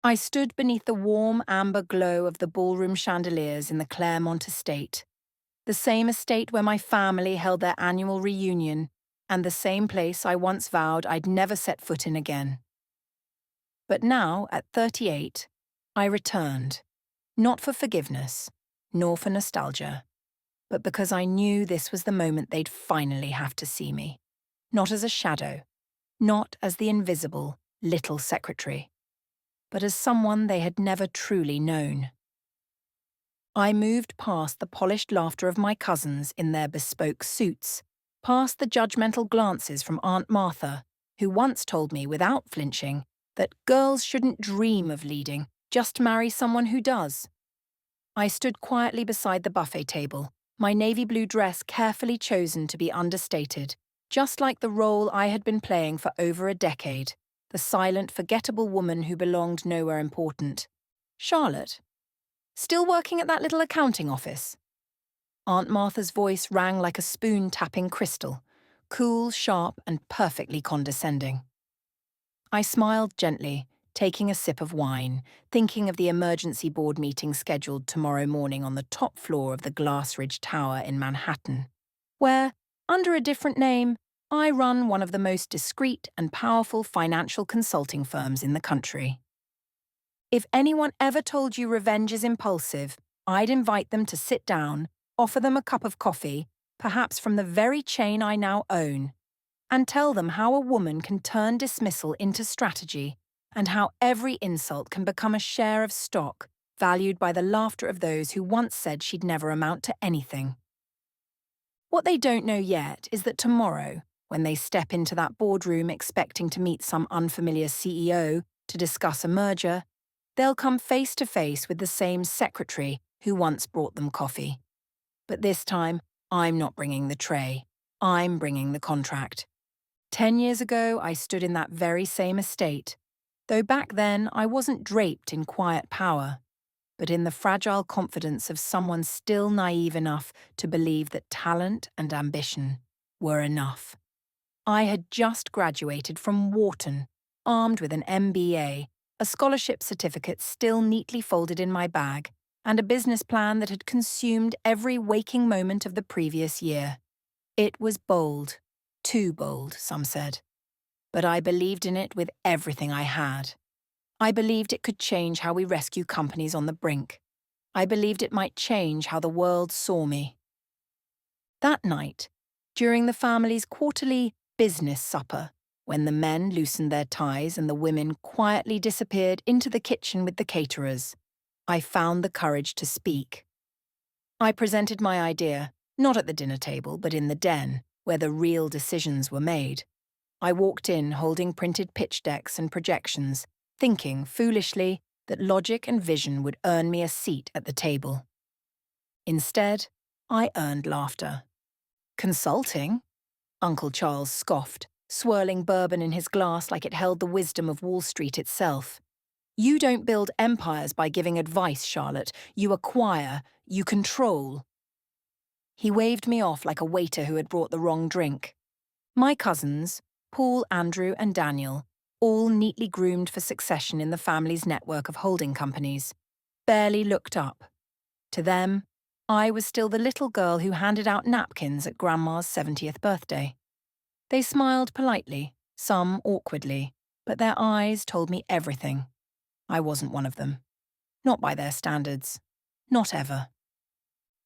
I stood beneath the warm amber glow of the ballroom chandeliers in the Claremont estate, the same estate where my family held their annual reunion, and the same place I once vowed I'd never set foot in again. But now, at 38, I returned, not for forgiveness, nor for nostalgia, but because I knew this was the moment they'd finally have to see me. Not as a shadow, not as the invisible little secretary, but as someone they had never truly known. I moved past the polished laughter of my cousins in their bespoke suits, past the judgmental glances from Aunt Martha, who once told me without flinching that girls shouldn't dream of leading, just marry someone who does. I stood quietly beside the buffet table, my navy blue dress carefully chosen to be understated, just like the role I had been playing for over a decade, the silent, forgettable woman who belonged nowhere important. Charlotte? Still working at that little accounting office? Aunt Martha's voice rang like a spoon-tapping crystal, cool, sharp, and perfectly condescending. I smiled gently, taking a sip of wine, thinking of the emergency board meeting scheduled tomorrow morning on the top floor of the Glass Ridge Tower in Manhattan, where, under a different name, I run one of the most discreet and powerful financial consulting firms in the country. If anyone ever told you revenge is impulsive, I'd invite them to sit down, offer them a cup of coffee, perhaps from the very chain I now own, and tell them how a woman can turn dismissal into strategy and how every insult can become a share of stock valued by the laughter of those who once said she'd never amount to anything. What they don't know yet is that tomorrow, when they step into that boardroom expecting to meet some unfamiliar CEO to discuss a merger, they'll come face to face with the same secretary who once brought them coffee. But this time, I'm not bringing the tray. I'm bringing the contract. 10 years ago, I stood in that very same estate, though back then I wasn't draped in quiet power, but in the fragile confidence of someone still naive enough to believe that talent and ambition were enough. I had just graduated from Wharton, armed with an MBA, a scholarship certificate still neatly folded in my bag, and a business plan that had consumed every waking moment of the previous year. It was bold. Too bold, some said. But I believed in it with everything I had. I believed it could change how we rescue companies on the brink. I believed it might change how the world saw me. That night, during the family's quarterly business supper, when the men loosened their ties and the women quietly disappeared into the kitchen with the caterers, I found the courage to speak. I presented my idea, not at the dinner table, but in the den, where the real decisions were made. I walked in holding printed pitch decks and projections, thinking, foolishly, that logic and vision would earn me a seat at the table. Instead, I earned laughter. Consulting? Uncle Charles scoffed, swirling bourbon in his glass like it held the wisdom of Wall Street itself. You don't build empires by giving advice, Charlotte. You acquire, you control. He waved me off like a waiter who had brought the wrong drink. My cousins, Paul, Andrew, and Daniel, all neatly groomed for succession in the family's network of holding companies, barely looked up. To them, I was still the little girl who handed out napkins at Grandma's 70th birthday. They smiled politely, some awkwardly, but their eyes told me everything. I wasn't one of them. Not by their standards. Not ever.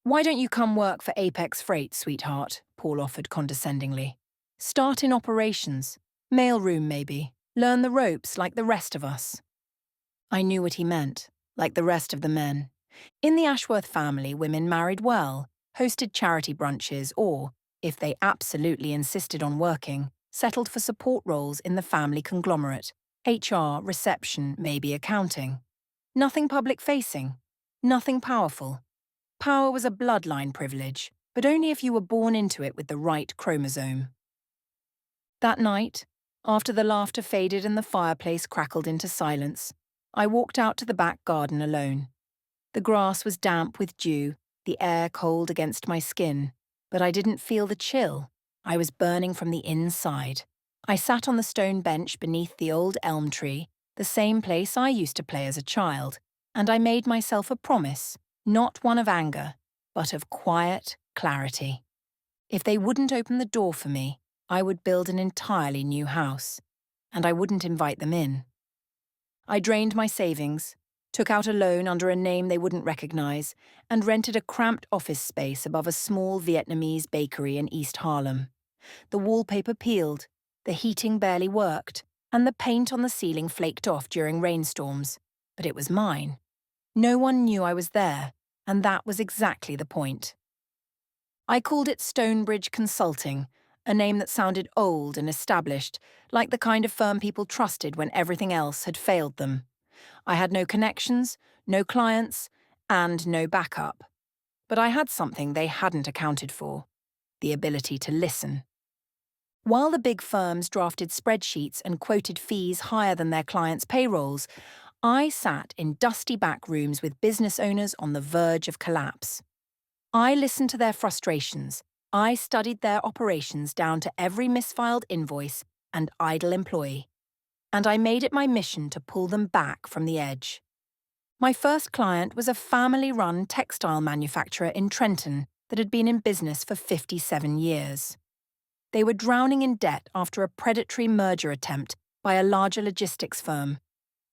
"Why don't you come work for Apex Freight, sweetheart?" Paul offered condescendingly. "Start in operations. Mailroom, maybe. Learn the ropes like the rest of us." I knew what he meant, like the rest of the men. In the Ashworth family, women married well, hosted charity brunches, or, if they absolutely insisted on working, settled for support roles in the family conglomerate. HR, reception, maybe accounting. Nothing public-facing. Nothing powerful. Power was a bloodline privilege, but only if you were born into it with the right chromosome. That night, after the laughter faded and the fireplace crackled into silence, I walked out to the back garden alone. The grass was damp with dew, the air cold against my skin, but I didn't feel the chill. I was burning from the inside. I sat on the stone bench beneath the old elm tree, the same place I used to play as a child, and I made myself a promise, not one of anger, but of quiet clarity. If they wouldn't open the door for me, I would build an entirely new house, and I wouldn't invite them in. I drained my savings, took out a loan under a name they wouldn't recognize, and rented a cramped office space above a small Vietnamese bakery in East Harlem. The wallpaper peeled, the heating barely worked, and the paint on the ceiling flaked off during rainstorms. But it was mine. No one knew I was there, and that was exactly the point. I called it Stonebridge Consulting, a name that sounded old and established, like the kind of firm people trusted when everything else had failed them. I had no connections, no clients, and no backup. But I had something they hadn't accounted for: the ability to listen. While the big firms drafted spreadsheets and quoted fees higher than their clients' payrolls, I sat in dusty back rooms with business owners on the verge of collapse. I listened to their frustrations. I studied their operations down to every misfiled invoice and idle employee. And I made it my mission to pull them back from the edge. My first client was a family-run textile manufacturer in Trenton that had been in business for 57 years. They were drowning in debt after a predatory merger attempt by a larger logistics firm,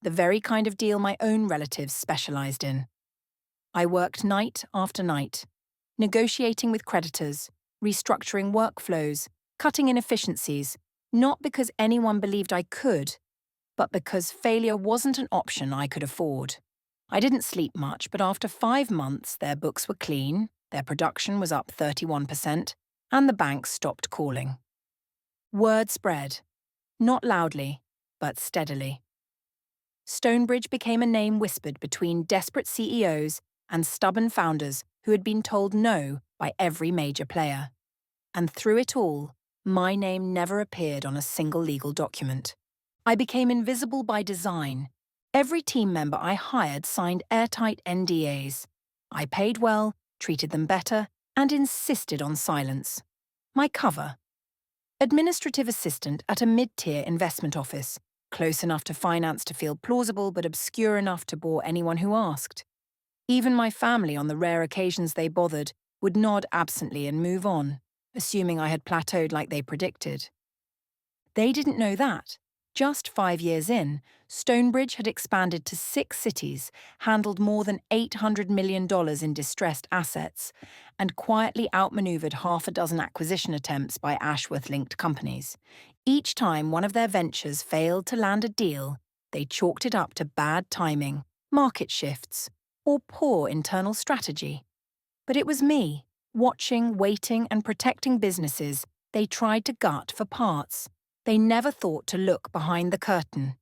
the very kind of deal my own relatives specialized in. I worked night after night, negotiating with creditors, restructuring workflows, cutting inefficiencies, not because anyone believed I could, but because failure wasn't an option I could afford. I didn't sleep much, but after 5 months, their books were clean, their production was up 31%, and the bank stopped calling. Word spread, not loudly, but steadily. Stonebridge became a name whispered between desperate CEOs and stubborn founders who had been told no by every major player. And through it all, my name never appeared on a single legal document. I became invisible by design. Every team member I hired signed airtight NDAs. I paid well, treated them better, and insisted on silence. My cover: administrative assistant at a mid-tier investment office, close enough to finance to feel plausible but obscure enough to bore anyone who asked. Even my family, on the rare occasions they bothered, would nod absently and move on, assuming I had plateaued like they predicted. They didn't know that, just 5 years in, Stonebridge had expanded to 6 cities, handled more than $800 million in distressed assets, and quietly outmaneuvered half a dozen acquisition attempts by Ashworth-linked companies. Each time one of their ventures failed to land a deal, they chalked it up to bad timing, market shifts, or poor internal strategy. But it was me, watching, waiting, and protecting businesses they tried to gut for parts. They never thought to look behind the curtain.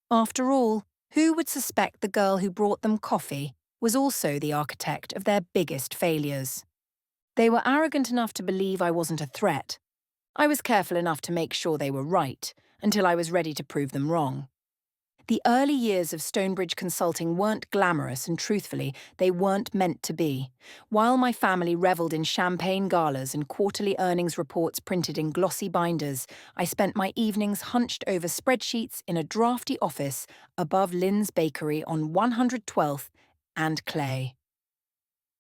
After all, who would suspect the girl who brought them coffee was also the architect of their biggest failures? They were arrogant enough to believe I wasn't a threat. I was careful enough to make sure they were right, until I was ready to prove them wrong. The early years of Stonebridge Consulting weren't glamorous, and truthfully, they weren't meant to be. While my family revelled in champagne galas and quarterly earnings reports printed in glossy binders, I spent my evenings hunched over spreadsheets in a drafty office above Lynn's Bakery on 112th and Clay.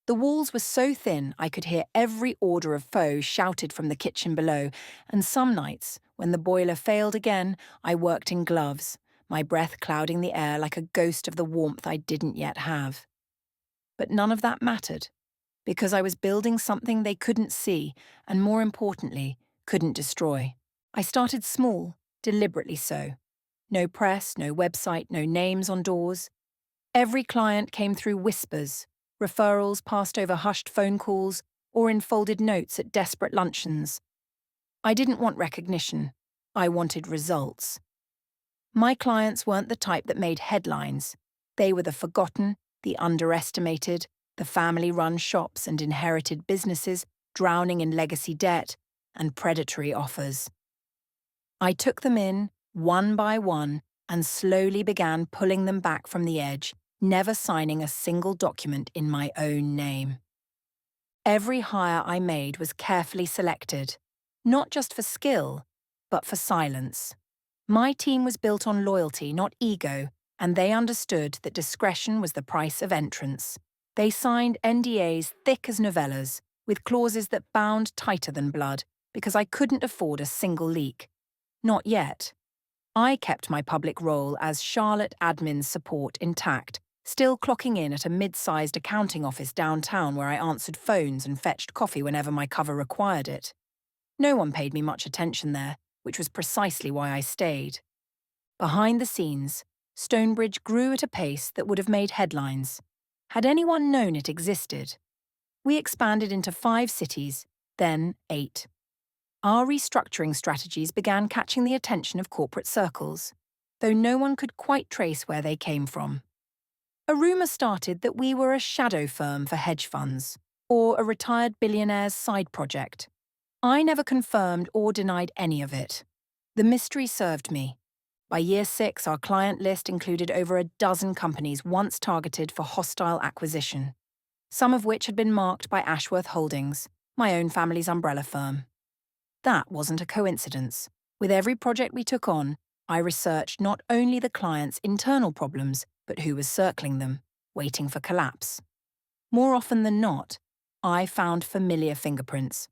The walls were so thin I could hear every order of foe shouted from the kitchen below, and some nights, when the boiler failed again, I worked in gloves, my breath clouding the air like a ghost of the warmth I didn't yet have. But none of that mattered, because I was building something they couldn't see, and more importantly, couldn't destroy. I started small, deliberately so. No press, no website, no names on doors. Every client came through whispers, referrals passed over hushed phone calls, or in folded notes at desperate luncheons. I didn't want recognition. I wanted results. My clients weren't the type that made headlines. They were the forgotten, the underestimated, the family-run shops and inherited businesses drowning in legacy debt and predatory offers. I took them in, one by one, and slowly began pulling them back from the edge, never signing a single document in my own name. Every hire I made was carefully selected, not just for skill, but for silence. My team was built on loyalty, not ego, and they understood that discretion was the price of entrance. They signed NDAs thick as novellas, with clauses that bound tighter than blood, because I couldn't afford a single leak. Not yet. I kept my public role as Charlotte admin support intact, still clocking in at a mid-sized accounting office downtown where I answered phones and fetched coffee whenever my cover required it. No one paid me much attention there, which was precisely why I stayed. Behind the scenes, Stonebridge grew at a pace that would have made headlines. Had anyone known it existed? We expanded into 5 cities, then 8. Our restructuring strategies began catching the attention of corporate circles, though no one could quite trace where they came from. A rumour started that we were a shadow firm for hedge funds, or a retired billionaire's side project. I never confirmed or denied any of it. The mystery served me. By year 6, our client list included over a dozen companies once targeted for hostile acquisition, some of which had been marked by Ashworth Holdings, my own family's umbrella firm. That wasn't a coincidence. With every project we took on, I researched not only the client's internal problems, but who was circling them, waiting for collapse. More often than not, I found familiar fingerprints.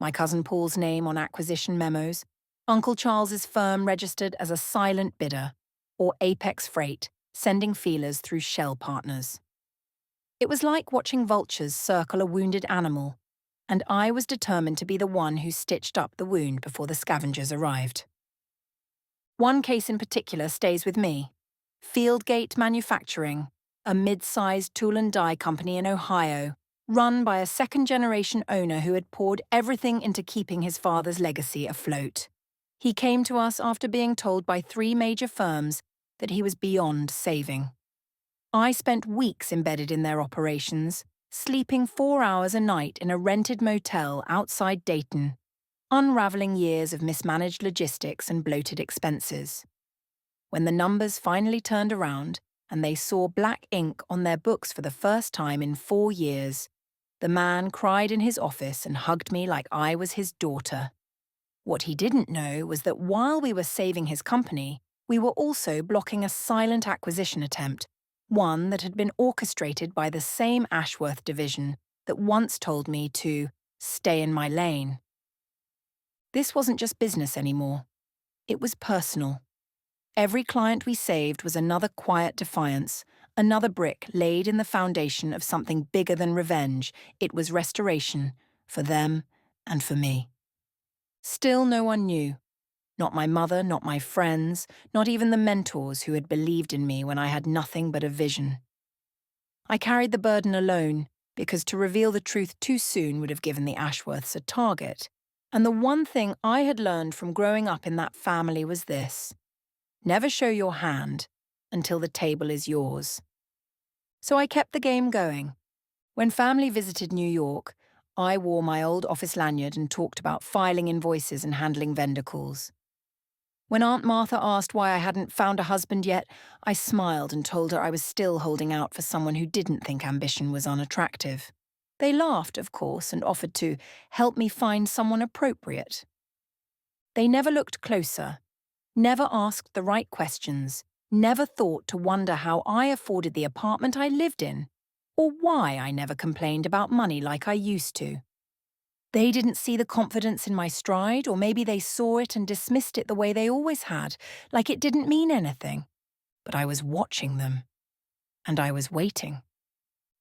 My cousin Paul's name on acquisition memos, Uncle Charles's firm registered as a silent bidder, or Apex Freight, sending feelers through shell partners. It was like watching vultures circle a wounded animal, and I was determined to be the one who stitched up the wound before the scavengers arrived. One case in particular stays with me. Fieldgate Manufacturing, a mid-sized tool and die company in Ohio, run by a second-generation owner who had poured everything into keeping his father's legacy afloat. He came to us after being told by 3 major firms that he was beyond saving. I spent weeks embedded in their operations, sleeping 4 hours a night in a rented motel outside Dayton, unraveling years of mismanaged logistics and bloated expenses. When the numbers finally turned around and they saw black ink on their books for the first time in 4 years, the man cried in his office and hugged me like I was his daughter. What he didn't know was that while we were saving his company, we were also blocking a silent acquisition attempt, one that had been orchestrated by the same Ashworth division that once told me to stay in my lane. This wasn't just business anymore. It was personal. Every client we saved was another quiet defiance, another brick laid in the foundation of something bigger than revenge. It was restoration, for them and for me. Still no one knew. Not my mother, not my friends, not even the mentors who had believed in me when I had nothing but a vision. I carried the burden alone, because to reveal the truth too soon would have given the Ashworths a target. And the one thing I had learned from growing up in that family was this: never show your hand until the table is yours. So I kept the game going. When family visited New York, I wore my old office lanyard and talked about filing invoices and handling vendor calls. When Aunt Martha asked why I hadn't found a husband yet, I smiled and told her I was still holding out for someone who didn't think ambition was unattractive. They laughed, of course, and offered to help me find someone appropriate. They never looked closer, never asked the right questions, never thought to wonder how I afforded the apartment I lived in, or why I never complained about money like I used to. They didn't see the confidence in my stride, or maybe they saw it and dismissed it the way they always had, like it didn't mean anything. But I was watching them, and I was waiting.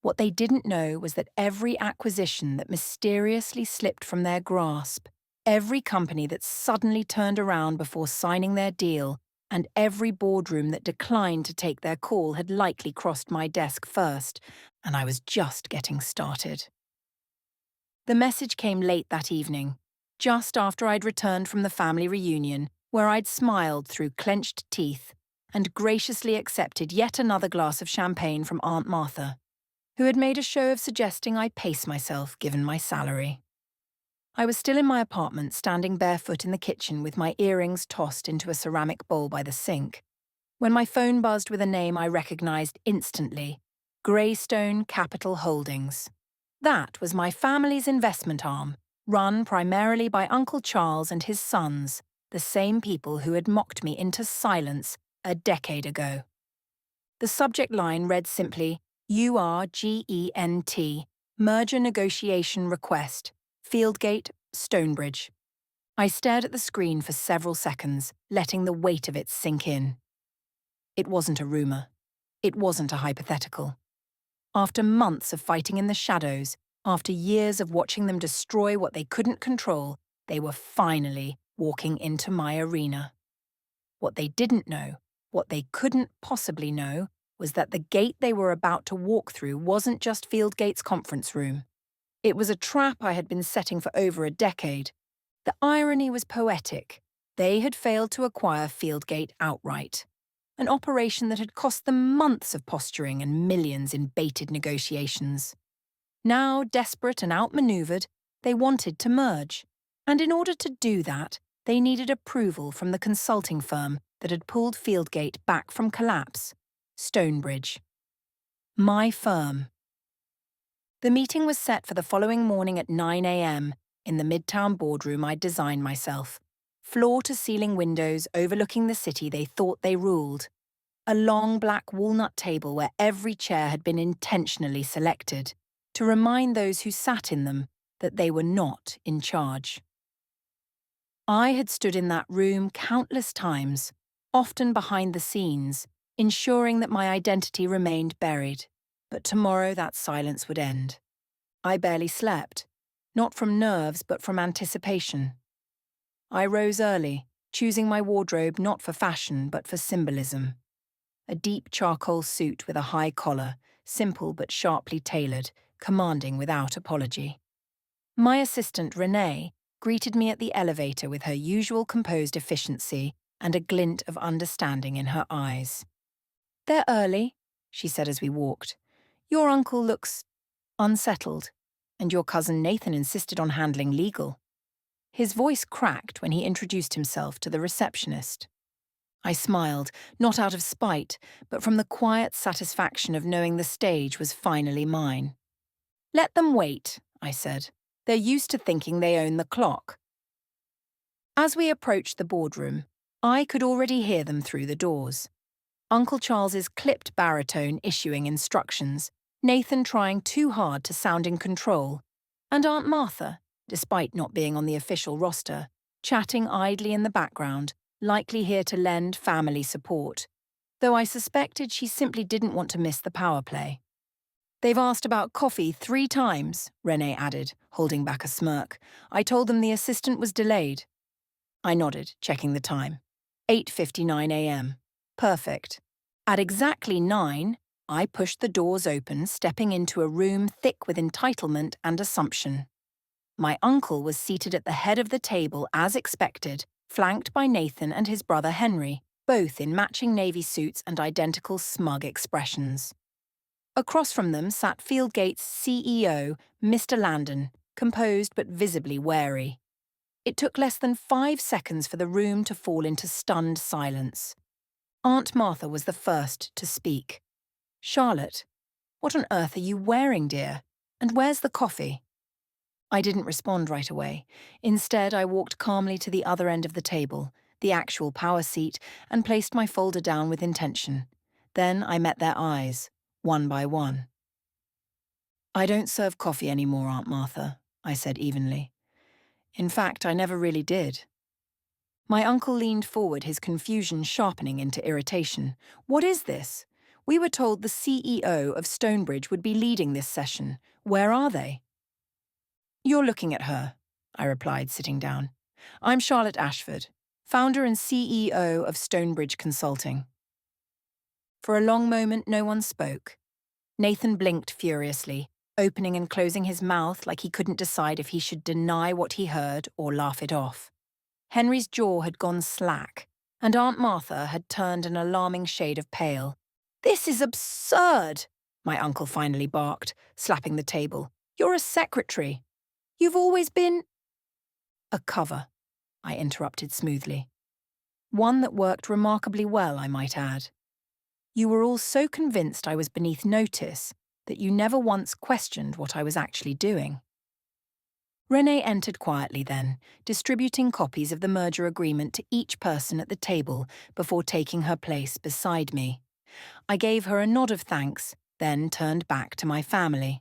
What they didn't know was that every acquisition that mysteriously slipped from their grasp, every company that suddenly turned around before signing their deal, and every boardroom that declined to take their call had likely crossed my desk first, and I was just getting started. The message came late that evening, just after I'd returned from the family reunion, where I'd smiled through clenched teeth and graciously accepted yet another glass of champagne from Aunt Martha, who had made a show of suggesting I pace myself given my salary. I was still in my apartment, standing barefoot in the kitchen with my earrings tossed into a ceramic bowl by the sink, when my phone buzzed with a name I recognized instantly: Greystone Capital Holdings. That was my family's investment arm, run primarily by Uncle Charles and his sons, the same people who had mocked me into silence a decade ago. The subject line read simply, URGENT, Merger Negotiation Request, Fieldgate, Stonebridge. I stared at the screen for several seconds, letting the weight of it sink in. It wasn't a rumour. It wasn't a hypothetical. After months of fighting in the shadows, after years of watching them destroy what they couldn't control, they were finally walking into my arena. What they didn't know, what they couldn't possibly know, was that the gate they were about to walk through wasn't just Fieldgate's conference room. It was a trap I had been setting for over a decade. The irony was poetic. They had failed to acquire Fieldgate outright, an operation that had cost them months of posturing and millions in baited negotiations. Now, desperate and outmaneuvered, they wanted to merge. And in order to do that, they needed approval from the consulting firm that had pulled Fieldgate back from collapse, Stonebridge. My firm. The meeting was set for the following morning at 9 a.m. in the Midtown boardroom I'd designed myself. Floor-to-ceiling windows overlooking the city they thought they ruled. A long black walnut table where every chair had been intentionally selected to remind those who sat in them that they were not in charge. I had stood in that room countless times, often behind the scenes, ensuring that my identity remained buried. But tomorrow that silence would end. I barely slept, not from nerves but from anticipation. I rose early, choosing my wardrobe not for fashion but for symbolism. A deep charcoal suit with a high collar, simple but sharply tailored, commanding without apology. My assistant, Renee, greeted me at the elevator with her usual composed efficiency and a glint of understanding in her eyes. "They're early," she said as we walked. "Your uncle looks unsettled, and your cousin Nathan insisted on handling legal." His voice cracked when he introduced himself to the receptionist. I smiled, not out of spite, but from the quiet satisfaction of knowing the stage was finally mine. "Let them wait," I said. "They're used to thinking they own the clock." As we approached the boardroom, I could already hear them through the doors. Uncle Charles's clipped baritone issuing instructions, Nathan trying too hard to sound in control, and Aunt Martha, despite not being on the official roster, chatting idly in the background, likely here to lend family support, though I suspected she simply didn't want to miss the power play. "They've asked about coffee 3 times, Renee added, holding back a smirk. "I told them the assistant was delayed." I nodded, checking the time. 8:59 a.m. Perfect. At exactly 9, I pushed the doors open, stepping into a room thick with entitlement and assumption. My uncle was seated at the head of the table as expected, flanked by Nathan and his brother Henry, both in matching navy suits and identical smug expressions. Across from them sat Fieldgate's CEO, Mr. Landon, composed but visibly wary. It took less than 5 seconds for the room to fall into stunned silence. Aunt Martha was the first to speak. "Charlotte, what on earth are you wearing, dear? And where's the coffee?" I didn't respond right away. Instead, I walked calmly to the other end of the table, the actual power seat, and placed my folder down with intention. Then I met their eyes, one by one. "I don't serve coffee anymore, Aunt Martha," I said evenly. "In fact, I never really did." My uncle leaned forward, his confusion sharpening into irritation. "What is this? We were told the CEO of Stonebridge would be leading this session. Where are they?" "You're looking at her," I replied, sitting down. "I'm Charlotte Ashford, founder and CEO of Stonebridge Consulting." For a long moment, no one spoke. Nathan blinked furiously, opening and closing his mouth like he couldn't decide if he should deny what he heard or laugh it off. Henry's jaw had gone slack, and Aunt Martha had turned an alarming shade of pale. "This is absurd," my uncle finally barked, slapping the table. "You're a secretary. You've always been—" "A cover," I interrupted smoothly. "One that worked remarkably well, I might add. You were all so convinced I was beneath notice that you never once questioned what I was actually doing." Renee entered quietly then, distributing copies of the merger agreement to each person at the table before taking her place beside me. I gave her a nod of thanks, then turned back to my family.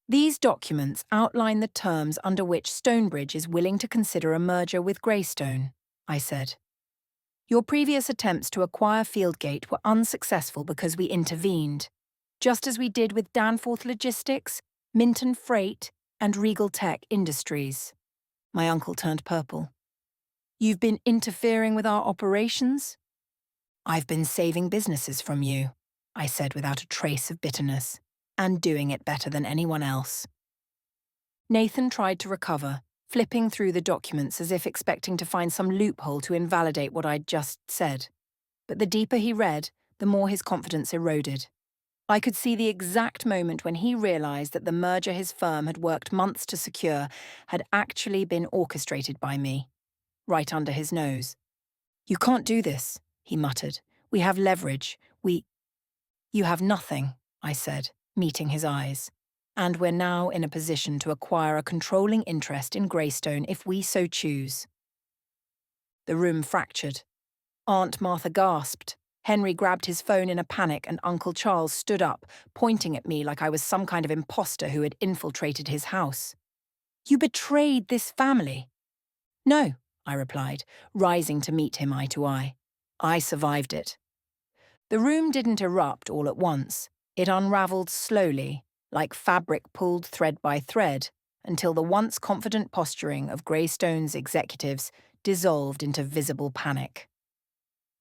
These documents outline the terms under which Stonebridge is willing to consider a merger with Greystone, I said. Your previous attempts to acquire Fieldgate were unsuccessful because we intervened, just as we did with Danforth Logistics, Minton Freight, and Regal Tech Industries. My uncle turned purple. You've been interfering with our operations? I've been saving businesses from you, I said without a trace of bitterness, and doing it better than anyone else. Nathan tried to recover, flipping through the documents as if expecting to find some loophole to invalidate what I'd just said. But the deeper he read, the more his confidence eroded. I could see the exact moment when he realized that the merger his firm had worked months to secure had actually been orchestrated by me, right under his nose. You can't do this, he muttered. We have leverage. You have nothing, I said, meeting his eyes. And we're now in a position to acquire a controlling interest in Greystone if we so choose. The room fractured. Aunt Martha gasped. Henry grabbed his phone in a panic and Uncle Charles stood up, pointing at me like I was some kind of imposter who had infiltrated his house. You betrayed this family. No, I replied, rising to meet him eye to eye. I survived it. The room didn't erupt all at once. It unravelled slowly, like fabric pulled thread by thread, until the once confident posturing of Greystone's executives dissolved into visible panic.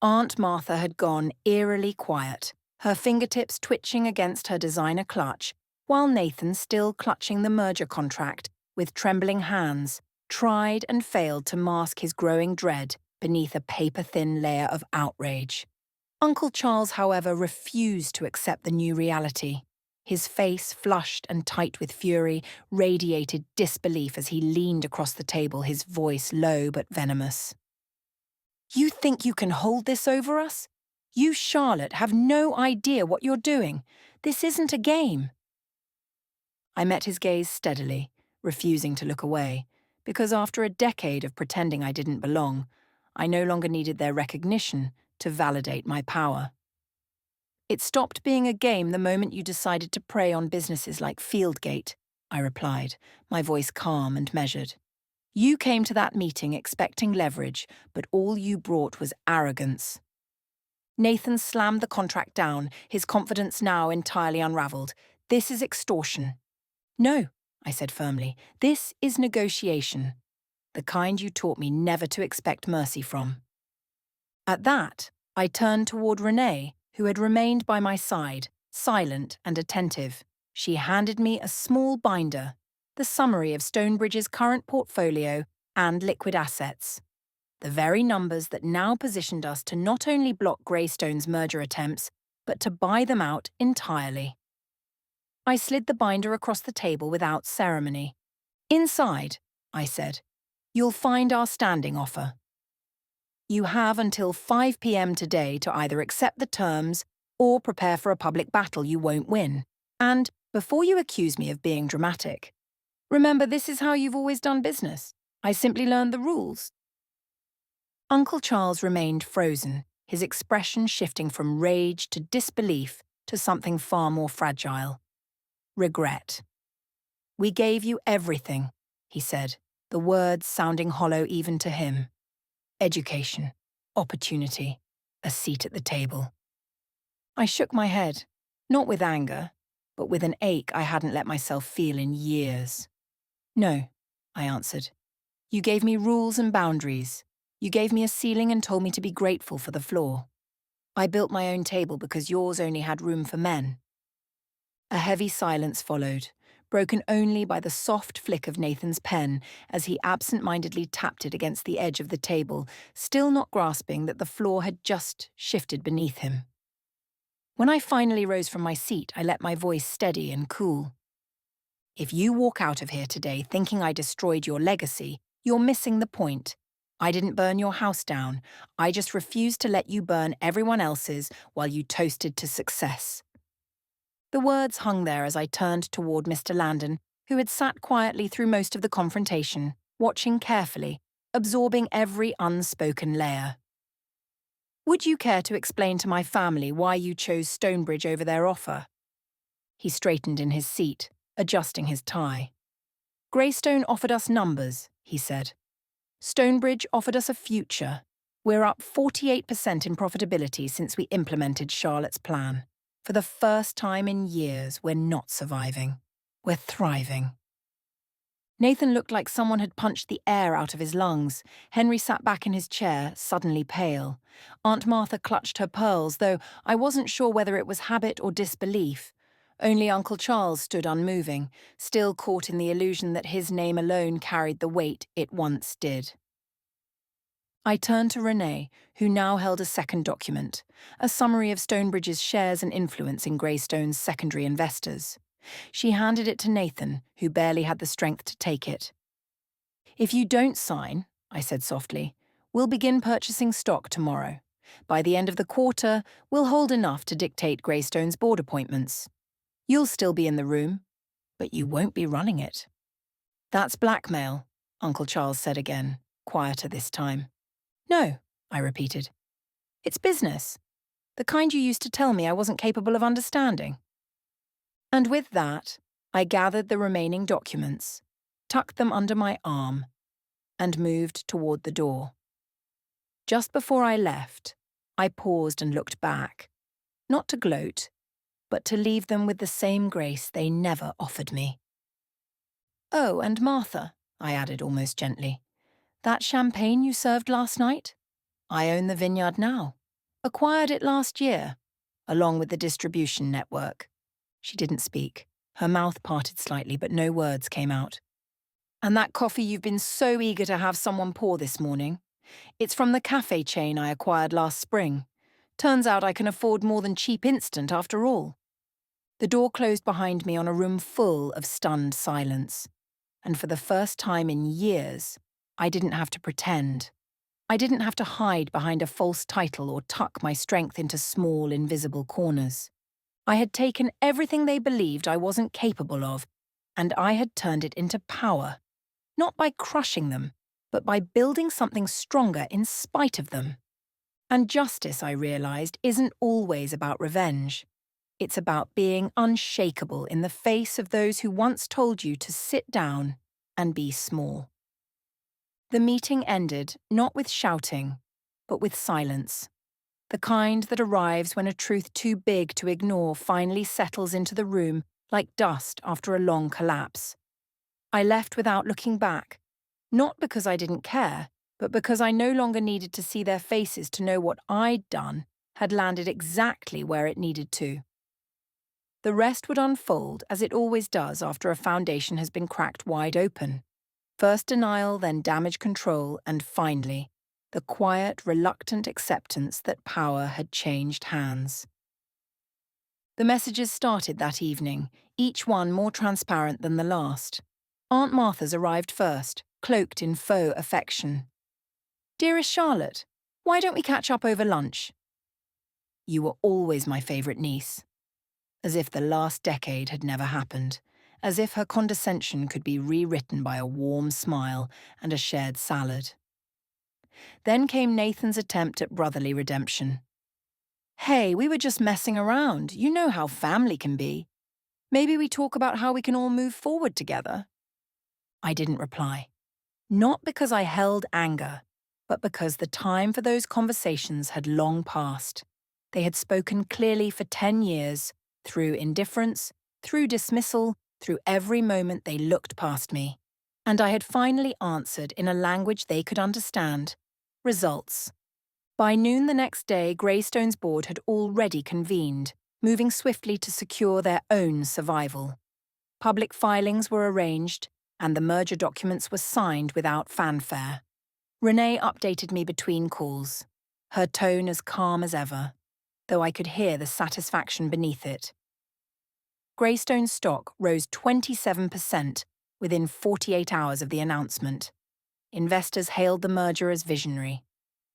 Aunt Martha had gone eerily quiet, her fingertips twitching against her designer clutch, while Nathan, still clutching the merger contract with trembling hands, tried and failed to mask his growing dread beneath a paper-thin layer of outrage. Uncle Charles, however, refused to accept the new reality. His face, flushed and tight with fury, radiated disbelief as he leaned across the table, his voice low but venomous. You think you can hold this over us? You, Charlotte, have no idea what you're doing. This isn't a game. I met his gaze steadily, refusing to look away, because after a decade of pretending I didn't belong, I no longer needed their recognition to validate my power. It stopped being a game the moment you decided to prey on businesses like Fieldgate, I replied, my voice calm and measured. You came to that meeting expecting leverage, but all you brought was arrogance. Nathan slammed the contract down, his confidence now entirely unravelled. This is extortion. No, I said firmly, this is negotiation. The kind you taught me never to expect mercy from. At that, I turned toward Renee, who had remained by my side, silent and attentive. She handed me a small binder, the summary of Stonebridge's current portfolio and liquid assets. The very numbers that now positioned us to not only block Greystone's merger attempts, but to buy them out entirely. I slid the binder across the table without ceremony. Inside, I said, you'll find our standing offer. You have until 5 p.m. today to either accept the terms or prepare for a public battle you won't win. And, before you accuse me of being dramatic, remember this is how you've always done business. I simply learned the rules. Uncle Charles remained frozen, his expression shifting from rage to disbelief to something far more fragile. Regret. We gave you everything, he said, the words sounding hollow even to him. Education, opportunity, a seat at the table. I shook my head, not with anger, but with an ache I hadn't let myself feel in years. No, I answered. You gave me rules and boundaries. You gave me a ceiling and told me to be grateful for the floor. I built my own table because yours only had room for men. A heavy silence followed, broken only by the soft flick of Nathan's pen as he absent-mindedly tapped it against the edge of the table, still not grasping that the floor had just shifted beneath him. When I finally rose from my seat, I let my voice steady and cool. If you walk out of here today thinking I destroyed your legacy, you're missing the point. I didn't burn your house down. I just refused to let you burn everyone else's while you toasted to success. The words hung there as I turned toward Mr. Landon, who had sat quietly through most of the confrontation, watching carefully, absorbing every unspoken layer. "Would you care to explain to my family why you chose Stonebridge over their offer?" He straightened in his seat, adjusting his tie. "Greystone offered us numbers," he said. "Stonebridge offered us a future. We're up 48% in profitability since we implemented Charlotte's plan. For the first time in years, we're not surviving. We're thriving." Nathan looked like someone had punched the air out of his lungs. Henry sat back in his chair, suddenly pale. Aunt Martha clutched her pearls, though I wasn't sure whether it was habit or disbelief. Only Uncle Charles stood unmoving, still caught in the illusion that his name alone carried the weight it once did. I turned to Renee, who now held a second document, a summary of Stonebridge's shares and influence in Greystone's secondary investors. She handed it to Nathan, who barely had the strength to take it. "If you don't sign," I said softly, "we'll begin purchasing stock tomorrow. By the end of the quarter, we'll hold enough to dictate Greystone's board appointments. You'll still be in the room, but you won't be running it." "That's blackmail," Uncle Charles said again, quieter this time. "No," I repeated. "It's business. The kind you used to tell me I wasn't capable of understanding." And with that, I gathered the remaining documents, tucked them under my arm, and moved toward the door. Just before I left, I paused and looked back, not to gloat, but to leave them with the same grace they never offered me. "Oh, and Martha," I added almost gently, "that champagne you served last night? I own the vineyard now. Acquired it last year, along with the distribution network." She didn't speak. Her mouth parted slightly, but no words came out. "And that coffee you've been so eager to have someone pour this morning? It's from the cafe chain I acquired last spring. Turns out I can afford more than cheap instant after all." The door closed behind me on a room full of stunned silence. And for the first time in years, I didn't have to pretend. I didn't have to hide behind a false title or tuck my strength into small, invisible corners. I had taken everything they believed I wasn't capable of, and I had turned it into power. Not by crushing them, but by building something stronger in spite of them. And justice, I realized, isn't always about revenge. It's about being unshakable in the face of those who once told you to sit down and be small. The meeting ended not with shouting, but with silence. The kind that arrives when a truth too big to ignore finally settles into the room like dust after a long collapse. I left without looking back, not because I didn't care, but because I no longer needed to see their faces to know what I'd done had landed exactly where it needed to. The rest would unfold as it always does after a foundation has been cracked wide open. First denial, then damage control, and finally, the quiet, reluctant acceptance that power had changed hands. The messages started that evening, each one more transparent than the last. Aunt Martha's arrived first, cloaked in faux affection. "Dearest Charlotte, why don't we catch up over lunch?" "You were always my favourite niece." As if the last decade had never happened. As if her condescension could be rewritten by a warm smile and a shared salad. Then came Nathan's attempt at brotherly redemption. "Hey, we were just messing around. You know how family can be. Maybe we talk about how we can all move forward together." I didn't reply. Not because I held anger, but because the time for those conversations had long passed. They had spoken clearly for 10 years, through indifference, through dismissal, through every moment they looked past me. And I had finally answered in a language they could understand. Results. By noon the next day, Greystone's board had already convened, moving swiftly to secure their own survival. Public filings were arranged, and the merger documents were signed without fanfare. Renee updated me between calls, her tone as calm as ever, though I could hear the satisfaction beneath it. Greystone's stock rose 27% within 48 hours of the announcement. Investors hailed the merger as visionary.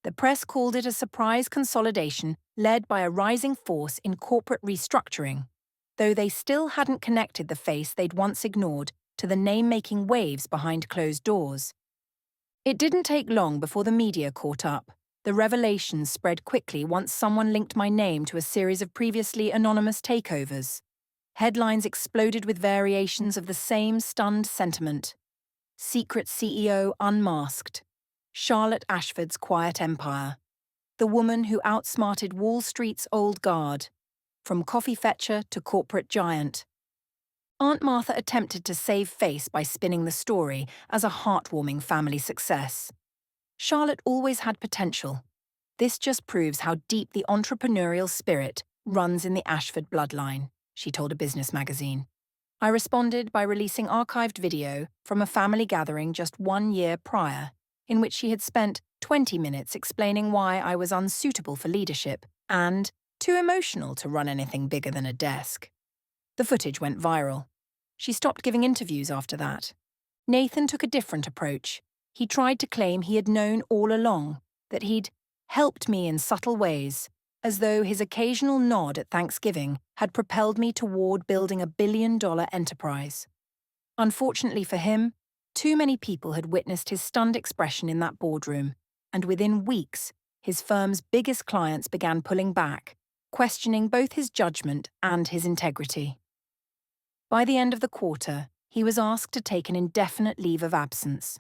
The press called it a surprise consolidation led by a rising force in corporate restructuring, though they still hadn't connected the face they'd once ignored to the name-making waves behind closed doors. It didn't take long before the media caught up. The revelations spread quickly once someone linked my name to a series of previously anonymous takeovers. Headlines exploded with variations of the same stunned sentiment. Secret CEO unmasked. Charlotte Ashford's quiet empire. The woman who outsmarted Wall Street's old guard. From coffee fetcher to corporate giant. Aunt Martha attempted to save face by spinning the story as a heartwarming family success. Charlotte always had potential. This just proves how deep the entrepreneurial spirit runs in the Ashford bloodline, she told a business magazine. I responded by releasing archived video from a family gathering just 1 year prior, in which she had spent 20 minutes explaining why I was unsuitable for leadership and too emotional to run anything bigger than a desk. The footage went viral. She stopped giving interviews after that. Nathan took a different approach. He tried to claim he had known all along, that he'd helped me in subtle ways, as though his occasional nod at Thanksgiving had propelled me toward building a billion-dollar enterprise. Unfortunately for him, too many people had witnessed his stunned expression in that boardroom, and within weeks, his firm's biggest clients began pulling back, questioning both his judgment and his integrity. By the end of the quarter, he was asked to take an indefinite leave of absence.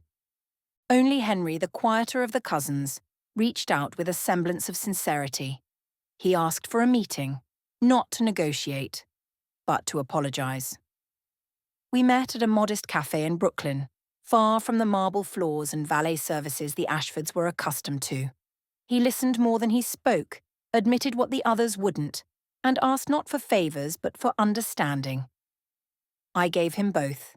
Only Henry, the quieter of the cousins, reached out with a semblance of sincerity. He asked for a meeting, not to negotiate, but to apologize. We met at a modest cafe in Brooklyn, far from the marble floors and valet services the Ashfords were accustomed to. He listened more than he spoke, admitted what the others wouldn't, and asked not for favors but for understanding. I gave him both.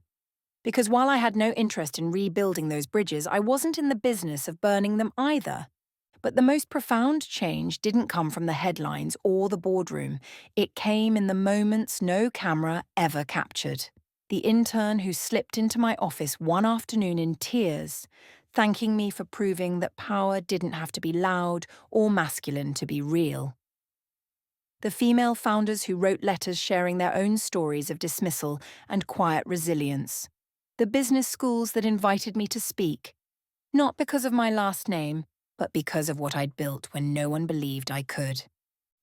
Because while I had no interest in rebuilding those bridges, I wasn't in the business of burning them either. But the most profound change didn't come from the headlines or the boardroom. It came in the moments no camera ever captured. The intern who slipped into my office one afternoon in tears, thanking me for proving that power didn't have to be loud or masculine to be real. The female founders who wrote letters sharing their own stories of dismissal and quiet resilience. The business schools that invited me to speak, not because of my last name, but because of what I'd built when no one believed I could.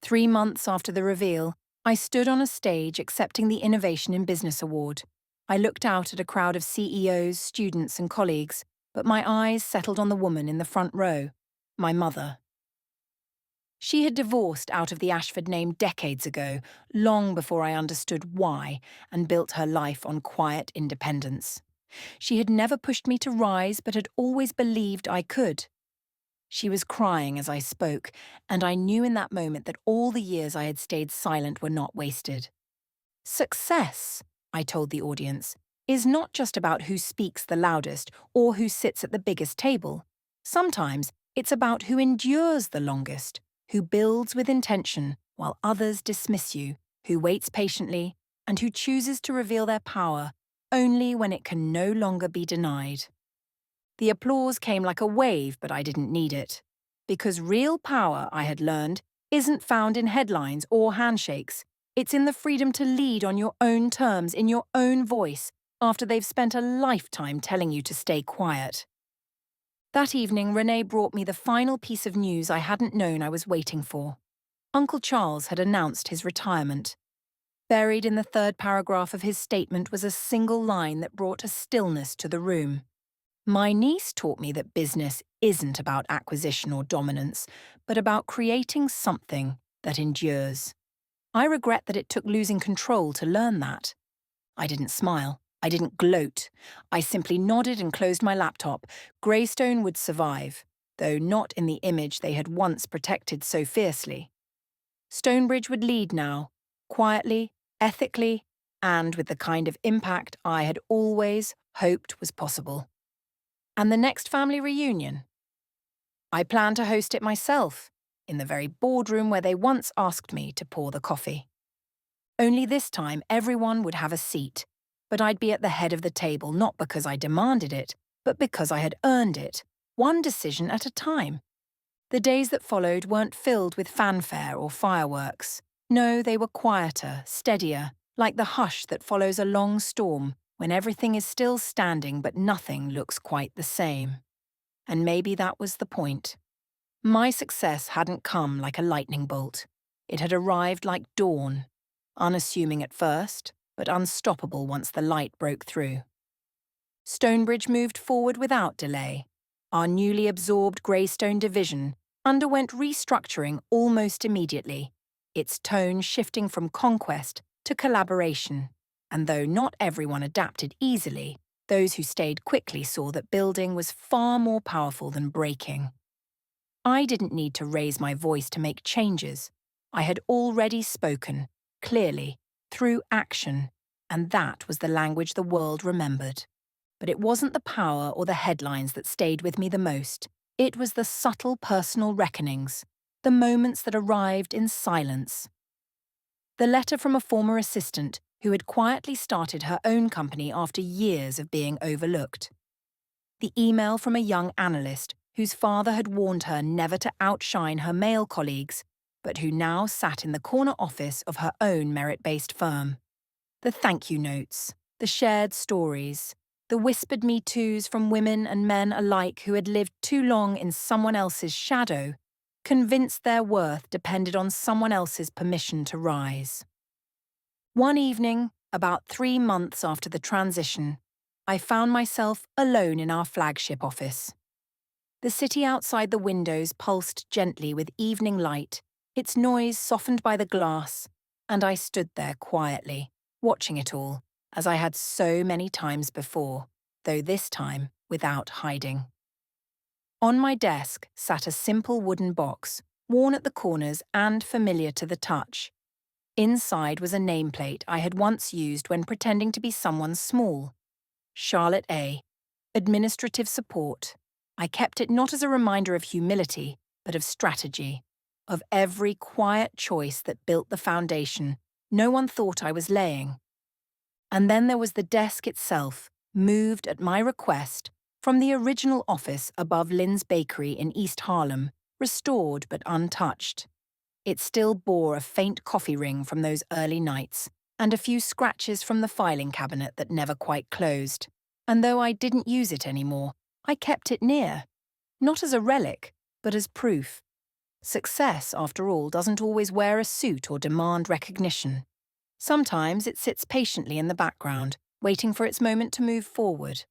3 months after the reveal, I stood on a stage accepting the Innovation in Business Award. I looked out at a crowd of CEOs, students, and colleagues, but my eyes settled on the woman in the front row, my mother. She had divorced out of the Ashford name decades ago, long before I understood why, and built her life on quiet independence. She had never pushed me to rise, but had always believed I could. She was crying as I spoke, and I knew in that moment that all the years I had stayed silent were not wasted. Success, I told the audience, is not just about who speaks the loudest or who sits at the biggest table. Sometimes it's about who endures the longest, who builds with intention while others dismiss you, who waits patiently, and who chooses to reveal their power only when it can no longer be denied. The applause came like a wave, but I didn't need it. Because real power, I had learned, isn't found in headlines or handshakes. It's in the freedom to lead on your own terms, in your own voice, after they've spent a lifetime telling you to stay quiet. That evening, Renee brought me the final piece of news I hadn't known I was waiting for. Uncle Charles had announced his retirement. Buried in the third paragraph of his statement was a single line that brought a stillness to the room. My niece taught me that business isn't about acquisition or dominance, but about creating something that endures. I regret that it took losing control to learn that. I didn't smile. I didn't gloat. I simply nodded and closed my laptop. Greystone would survive, though not in the image they had once protected so fiercely. Stonebridge would lead now, quietly, ethically, and with the kind of impact I had always hoped was possible. And the next family reunion? I planned to host it myself, in the very boardroom where they once asked me to pour the coffee. Only this time everyone would have a seat, but I'd be at the head of the table not because I demanded it, but because I had earned it, one decision at a time. The days that followed weren't filled with fanfare or fireworks. No, they were quieter, steadier, like the hush that follows a long storm, when everything is still standing but nothing looks quite the same. And maybe that was the point. My success hadn't come like a lightning bolt. It had arrived like dawn, unassuming at first, but unstoppable once the light broke through. Stonebridge moved forward without delay. Our newly absorbed Greystone division underwent restructuring almost immediately, its tone shifting from conquest to collaboration. And though not everyone adapted easily, those who stayed quickly saw that building was far more powerful than breaking. I didn't need to raise my voice to make changes. I had already spoken, clearly, through action, and that was the language the world remembered. But it wasn't the power or the headlines that stayed with me the most. It was the subtle personal reckonings, the moments that arrived in silence. The letter from a former assistant who had quietly started her own company after years of being overlooked. The email from a young analyst whose father had warned her never to outshine her male colleagues, but who now sat in the corner office of her own merit-based firm. The thank you notes, the shared stories, the whispered me toos from women and men alike who had lived too long in someone else's shadow, convinced their worth depended on someone else's permission to rise. One evening, about 3 months after the transition, I found myself alone in our flagship office. The city outside the windows pulsed gently with evening light, its noise softened by the glass, and I stood there quietly, watching it all, as I had so many times before, though this time without hiding. On my desk sat a simple wooden box, worn at the corners and familiar to the touch. Inside was a nameplate I had once used when pretending to be someone small. Charlotte A. Administrative support. I kept it not as a reminder of humility, but of strategy, of every quiet choice that built the foundation no one thought I was laying. And then there was the desk itself, moved at my request from the original office above Lynn's Bakery in East Harlem, restored but untouched. It still bore a faint coffee ring from those early nights, and a few scratches from the filing cabinet that never quite closed. And though I didn't use it anymore, I kept it near. Not as a relic, but as proof. Success, after all, doesn't always wear a suit or demand recognition. Sometimes it sits patiently in the background, waiting for its moment to move forward.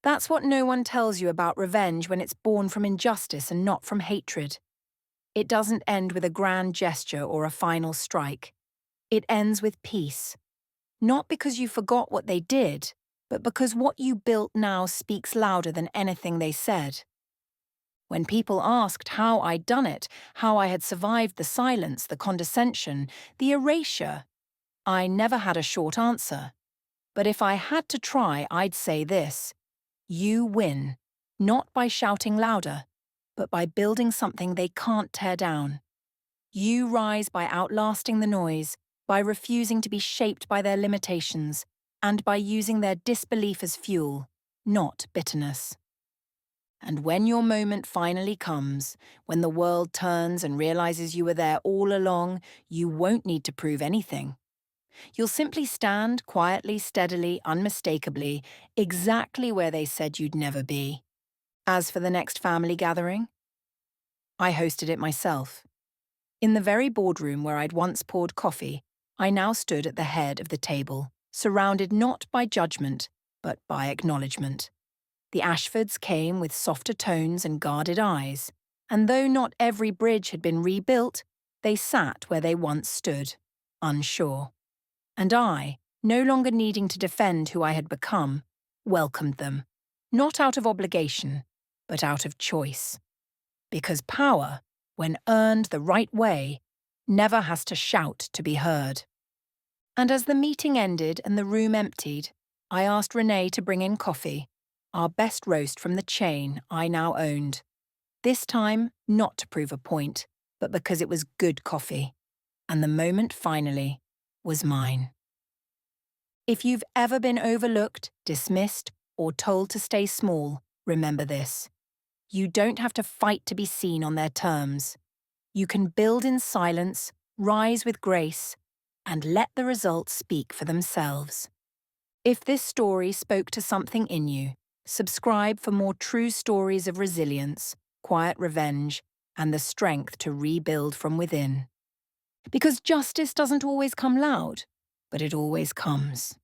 That's what no one tells you about revenge when it's born from injustice and not from hatred. It doesn't end with a grand gesture or a final strike. It ends with peace. Not because you forgot what they did, but because what you built now speaks louder than anything they said. When people asked how I'd done it, how I had survived the silence, the condescension, the erasure, I never had a short answer. But if I had to try, I'd say this: you win, not by shouting louder, but by building something they can't tear down. You rise by outlasting the noise, by refusing to be shaped by their limitations, and by using their disbelief as fuel, not bitterness. And when your moment finally comes, when the world turns and realizes you were there all along, you won't need to prove anything. You'll simply stand quietly, steadily, unmistakably, exactly where they said you'd never be. As for the next family gathering, I hosted it myself. In the very boardroom where I'd once poured coffee, I now stood at the head of the table, surrounded not by judgment, but by acknowledgement. The Ashfords came with softer tones and guarded eyes, and though not every bridge had been rebuilt, they sat where they once stood, unsure. And I, no longer needing to defend who I had become, welcomed them, not out of obligation, but out of choice. Because power, when earned the right way, never has to shout to be heard. And as the meeting ended and the room emptied, I asked Renee to bring in coffee, our best roast from the chain I now owned. This time, not to prove a point, but because it was good coffee. And the moment finally was mine. If you've ever been overlooked, dismissed, or told to stay small, remember this. You don't have to fight to be seen on their terms. You can build in silence, rise with grace, and let the results speak for themselves. If this story spoke to something in you, subscribe for more true stories of resilience, quiet revenge, and the strength to rebuild from within. Because justice doesn't always come loud, but it always comes.